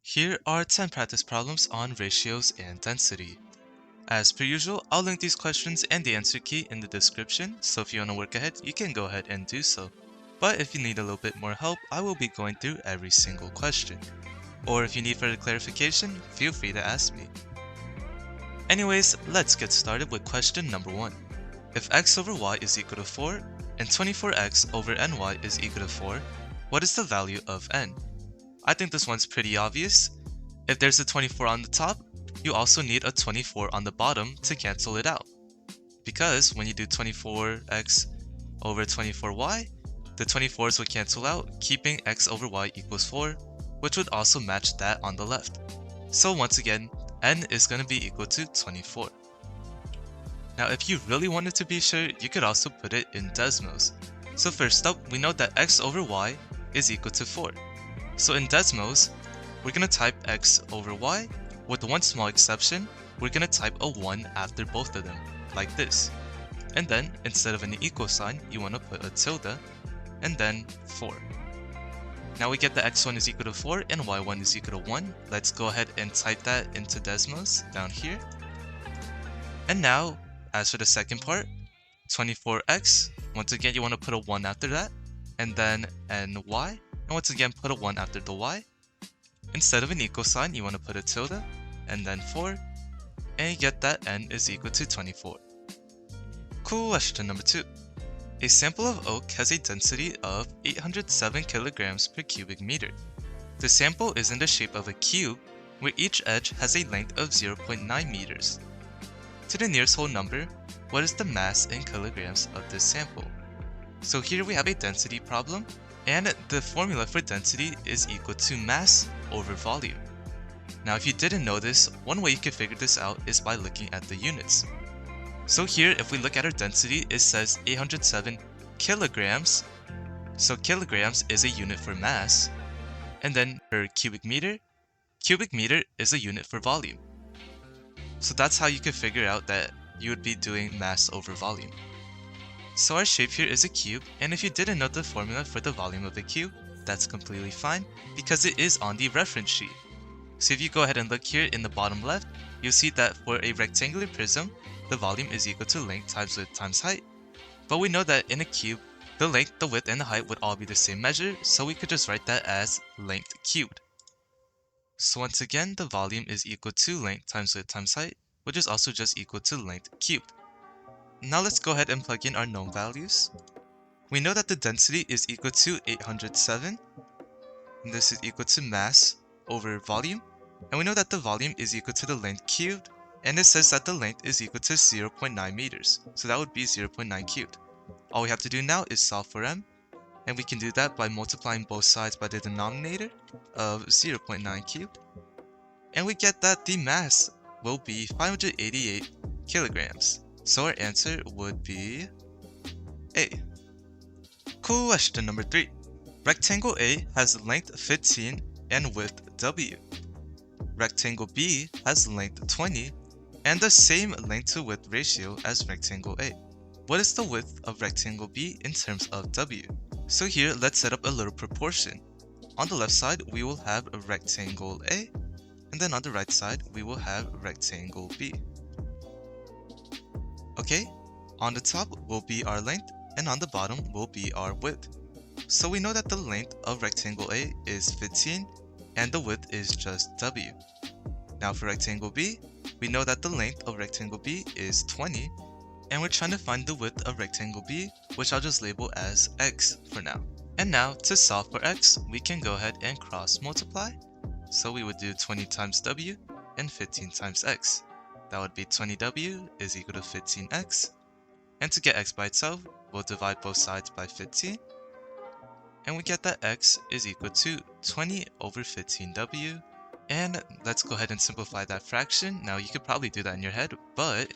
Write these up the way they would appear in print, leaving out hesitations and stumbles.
Here are 10 practice problems on ratios and density. As per usual, I'll link these questions and the answer key in the description, so if you want to work ahead, you can go ahead and do so. But if you need a little bit more help, I will be going through every single question. Or if you need further clarification, feel free to ask me. Anyways, let's get started with question number 1. If x over y is equal to 4 and 24x over ny is equal to 4, what is the value of n? I think this one's pretty obvious. If there's a 24 on the top, you also need a 24 on the bottom to cancel it out. Because when you do 24x over 24y, the 24s would cancel out, keeping x over y equals 4, which would also match that on the left. So once again, n is going to be equal to 24. Now if you really wanted to be sure, you could also put it in desmos. So first up, we know that x over y is equal to 4. So in desmos, we're going to type x over y. With one small exception, we're going to type a 1 after both of them, like this. And then, instead of an equal sign, you want to put a tilde, and then 4. Now we get that x1 is equal to 4 and y1 is equal to 1. Let's go ahead and type that into desmos down here. And now, as for the second part, 24x, once again you want to put a 1 after that, and then ny. And once again, put a 1 after the y. Instead of an equal sign, you want to put a tilde, and then 4, and you get that n is equal to 24. Question number 2. A sample of oak has a density of 807 kilograms per cubic meter. The sample is in the shape of a cube, where each edge has a length of 0.9 meters. To the nearest whole number, what is the mass in kilograms of this sample? So here we have a density problem, and the formula for density is equal to mass over volume. Now if you didn't know this, one way you can figure this out is by looking at the units. So here, if we look at our density, it says 807 kilograms. So kilograms is a unit for mass. And then per cubic meter is a unit for volume. So that's how you can figure out that you would be doing mass over volume. So our shape here is a cube, and if you didn't know the formula for the volume of a cube, that's completely fine, because it is on the reference sheet. So if you go ahead and look here in the bottom left, you'll see that for a rectangular prism, the volume is equal to length times width times height. But we know that in a cube, the length, the width, and the height would all be the same measure, so we could just write that as length cubed. So once again, the volume is equal to length times width times height, which is also just equal to length cubed. Now let's go ahead and plug in our known values. We know that the density is equal to 807, and this is equal to mass over volume, and we know that the volume is equal to the length cubed, and it says that the length is equal to 0.9 meters, so that would be 0.9 cubed. All we have to do now is solve for m, and we can do that by multiplying both sides by the denominator of 0.9 cubed, and we get that the mass will be 588 kilograms. So our answer would be A. Question number 3. Rectangle A has length 15 and width W. Rectangle B has length 20 and the same length to width ratio as rectangle A. What is the width of rectangle B in terms of W? So here, let's set up a little proportion. On the left side, we will have a rectangle A, and then on the right side, we will have rectangle B. Okay, on the top will be our length, and on the bottom will be our width. So we know that the length of rectangle A is 15, and the width is just W. Now for rectangle B, we know that the length of rectangle B is 20, and we're trying to find the width of rectangle B, which I'll just label as X for now. And now, to solve for X, we can go ahead and cross multiply. So we would do 20 times W and 15 times X. That would be 20W is equal to 15x. And to get x by itself, we'll divide both sides by 15. And we get that x is equal to 20 over 15w. And let's go ahead and simplify that fraction. Now you could probably do that in your head, but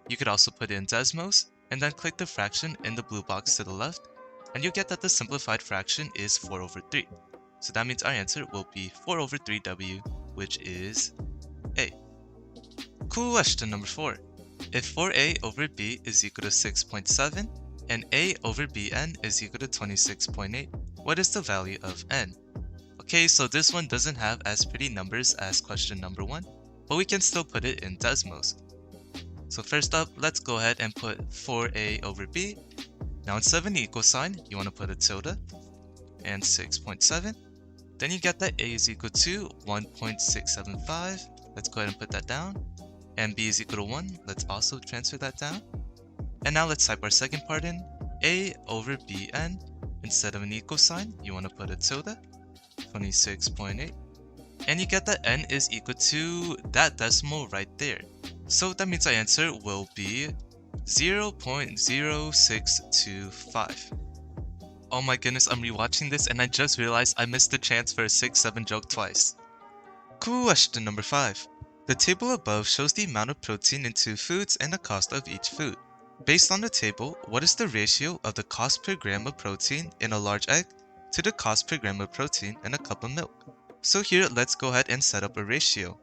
you could also put it in desmos and then click the fraction in the blue box to the left. And you'll get that the simplified fraction is 4 over 3. So that means our answer will be 4 over 3w, which is A. Question number 4. If 4a over b is equal to 6.7 and a over bn is equal to 26.8, what is the value of n? Okay, so this one doesn't have as pretty numbers as question number 1, but we can still put it in desmos. So first up, let's go ahead and put 4a over b. Now instead of an equal sign, you want to put a tilde and 6.7. Then you get that a is equal to 1.675. Let's go ahead and put that down. And b is equal to 1. Let's also transfer that down. And now let's type our second part in. A over bn. Instead of an equal sign, you want to put a tilde. 26.8. And you get that n is equal to that decimal right there. So that means our answer will be 0.0625. Oh my goodness, I'm rewatching this and I just realized I missed the chance for a 6-7 joke twice. Question number 5. The table above shows the amount of protein in 2 foods and the cost of each food. Based on the table, what is the ratio of the cost per gram of protein in a large egg to the cost per gram of protein in a cup of milk? So here, let's go ahead and set up a ratio.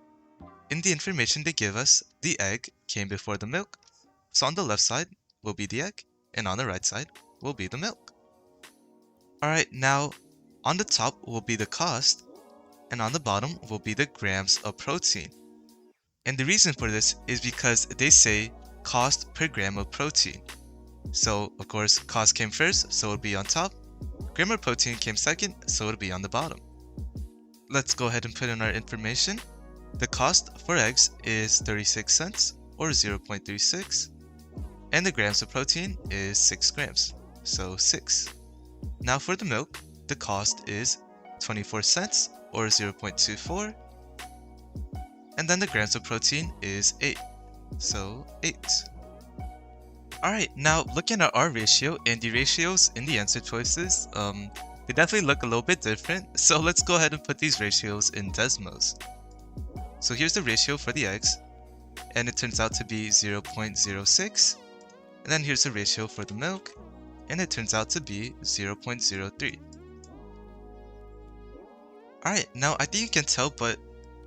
In the information they give us, the egg came before the milk. So on the left side will be the egg, and on the right side will be the milk. Alright, now on the top will be the cost, and on the bottom will be the grams of protein. And the reason for this is because they say cost per gram of protein. So of course cost came first, so it'll be on top. Gram of protein came second, so it'll be on the bottom. Let's go ahead and put in our information. The cost for eggs is 36 cents or 0.36, and the grams of protein is 6 grams, so 6. Now for the milk, the cost is 24 cents or 0.24, and then the grams of protein is 8, so 8. Alright, now looking at our ratio and the ratios in the answer choices, they definitely look a little bit different, so let's go ahead and put these ratios in desmos. So here's the ratio for the eggs, and it turns out to be 0.06, and then here's the ratio for the milk, and it turns out to be 0.03. Alright, now I think you can tell, but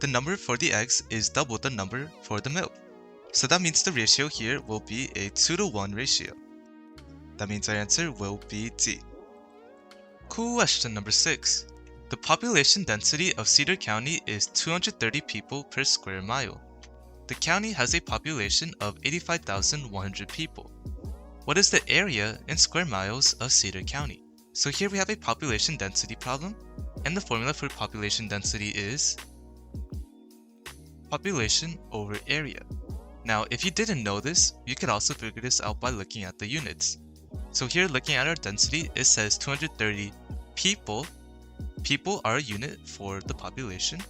the number for the eggs is double the number for the milk. So that means the ratio here will be a 2-to-1 ratio. That means our answer will be D. Question number 6. The population density of Cedar County is 230 people per square mile. The county has a population of 85,100 people. What is the area in square miles of Cedar County? So here we have a population density problem, and the formula for population density is population over area. Now, if you didn't know this, you could also figure this out by looking at the units. So here, looking at our density, it says 230 people. People are a unit for the population.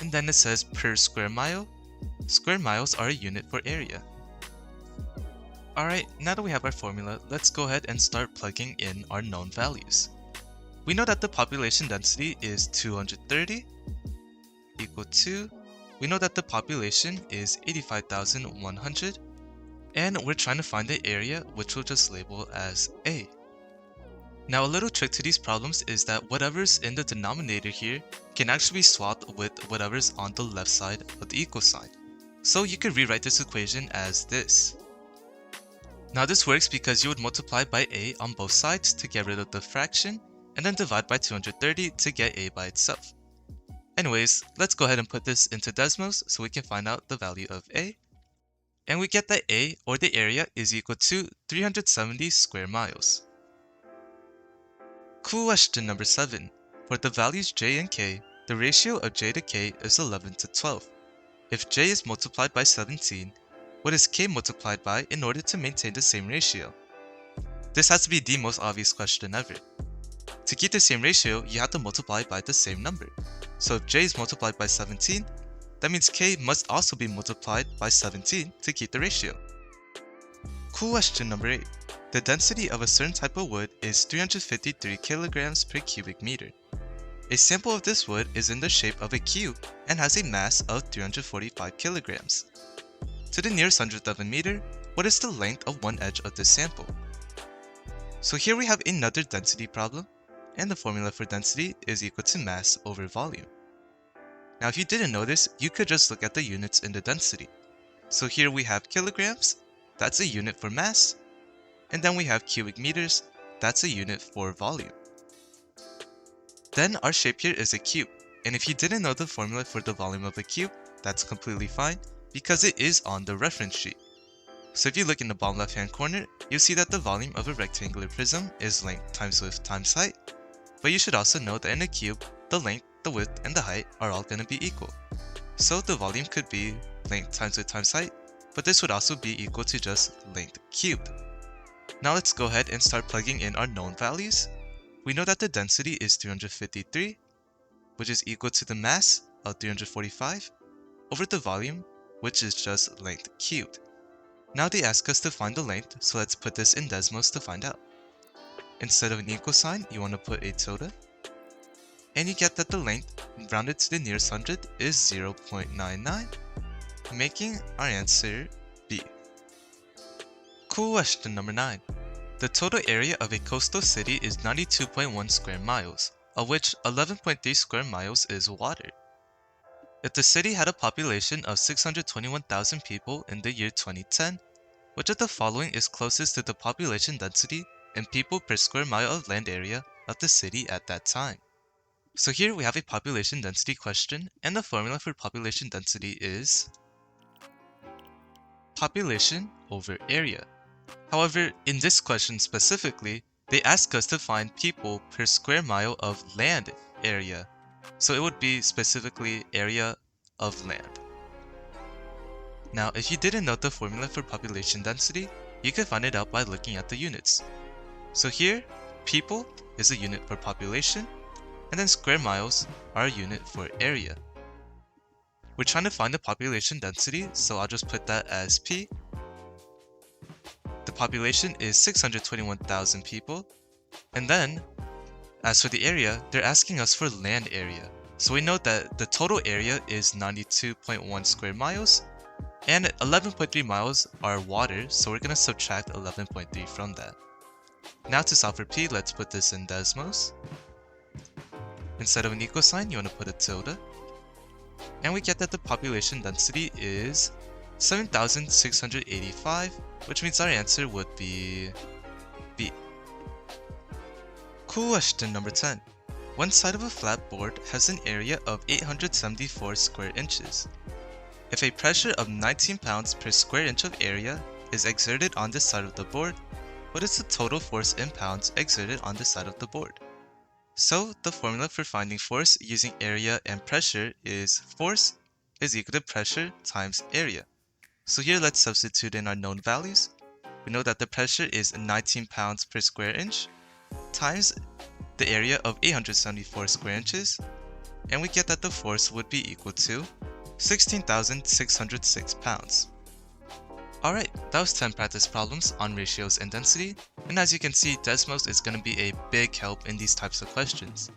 And then it says per square mile. Square miles are a unit for area. Alright, now that we have our formula, let's go ahead and start plugging in our known values. We know that the population density is 230 equal to, we know that the population is 85,100, and we're trying to find the area, which we'll just label as A. Now a little trick to these problems is that whatever's in the denominator here can actually be swapped with whatever's on the left side of the equal sign. So you could rewrite this equation as this. Now this works because you would multiply by A on both sides to get rid of the fraction, and then divide by 230 to get A by itself. Anyways, let's go ahead and put this into desmos so we can find out the value of A. And we get that A, or the area, is equal to 370 square miles. Question number 7. For the values j and k, the ratio of j to k is 11 to 12. If j is multiplied by 17, what is k multiplied by in order to maintain the same ratio? This has to be the most obvious question ever. To keep the same ratio, you have to multiply by the same number. So if j is multiplied by 17, that means k must also be multiplied by 17 to keep the ratio. Question number 8. The density of a certain type of wood is 353 kilograms per cubic meter. A sample of this wood is in the shape of a cube and has a mass of 345 kilograms. To the nearest hundredth of a meter, what is the length of one edge of this sample? So here we have another density problem, and the formula for density is equal to mass over volume. Now if you didn't know this, you could just look at the units in the density. So here we have kilograms, that's a unit for mass, and then we have cubic meters, that's a unit for volume. Then our shape here is a cube, and if you didn't know the formula for the volume of a cube, that's completely fine because it is on the reference sheet. So if you look in the bottom left hand corner, you'll see that the volume of a rectangular prism is length times width times height, but you should also know that in a cube, the length, the width, and the height are all going to be equal. So the volume could be length times width times height, but this would also be equal to just length cubed. Now let's go ahead and start plugging in our known values. We know that the density is 353, which is equal to the mass of 345 over the volume, which is just length cubed. Now they ask us to find the length, so let's put this in desmos to find out. Instead of an equal sign, you want to put a tilde, and you get that the length, rounded to the nearest hundred, is 0.99, making our answer B. Question number 9. The total area of a coastal city is 92.1 square miles, of which 11.3 square miles is water. If the city had a population of 621,000 people in the year 2010, which of the following is closest to the population density in people per square mile of land area of the city at that time? So here we have a population density question, and the formula for population density is population over area. However, in this question specifically, they ask us to find people per square mile of land area. So it would be specifically area of land. Now, if you didn't know the formula for population density, you can find it out by looking at the units. So here, people is a unit for population, and then square miles are a unit for area. We're trying to find the population density, so I'll just put that as P. The population is 621,000 people, and then as for the area, they're asking us for land area. So we know that the total area is 92.1 square miles, and 11.3 miles are water, so we're going to subtract 11.3 from that. Now to solve for P, let's put this in desmos. Instead of an equal sign, you want to put a tilde. And we get that the population density is 7,685, which means our answer would be B. Question number 10. One side of a flat board has an area of 874 square inches. If a pressure of 19 pounds per square inch of area is exerted on this side of the board, what is the total force in pounds exerted on this side of the board? So the formula for finding force using area and pressure is force is equal to pressure times area. So here let's substitute in our known values. We know that the pressure is 19 pounds per square inch times the area of 874 square inches, and we get that the force would be equal to 16,606 pounds. Alright, that was 10 practice problems on ratios and density, and as you can see, Desmos is going to be a big help in these types of questions.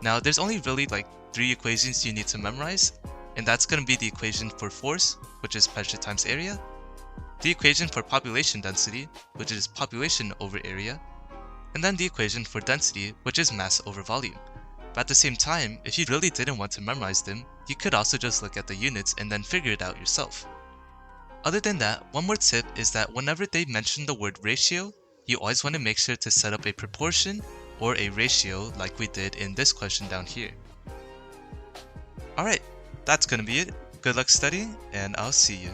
Now, there's only really like 3 equations you need to memorize, and that's going to be the equation for force, which is pressure times area, the equation for population density, which is population over area, and then the equation for density, which is mass over volume. But at the same time, if you really didn't want to memorize them, you could also just look at the units and then figure it out yourself. Other than that, one more tip is that whenever they mention the word ratio, you always want to make sure to set up a proportion or a ratio like we did in this question down here. Alright, that's gonna be it. Good luck studying, and I'll see you.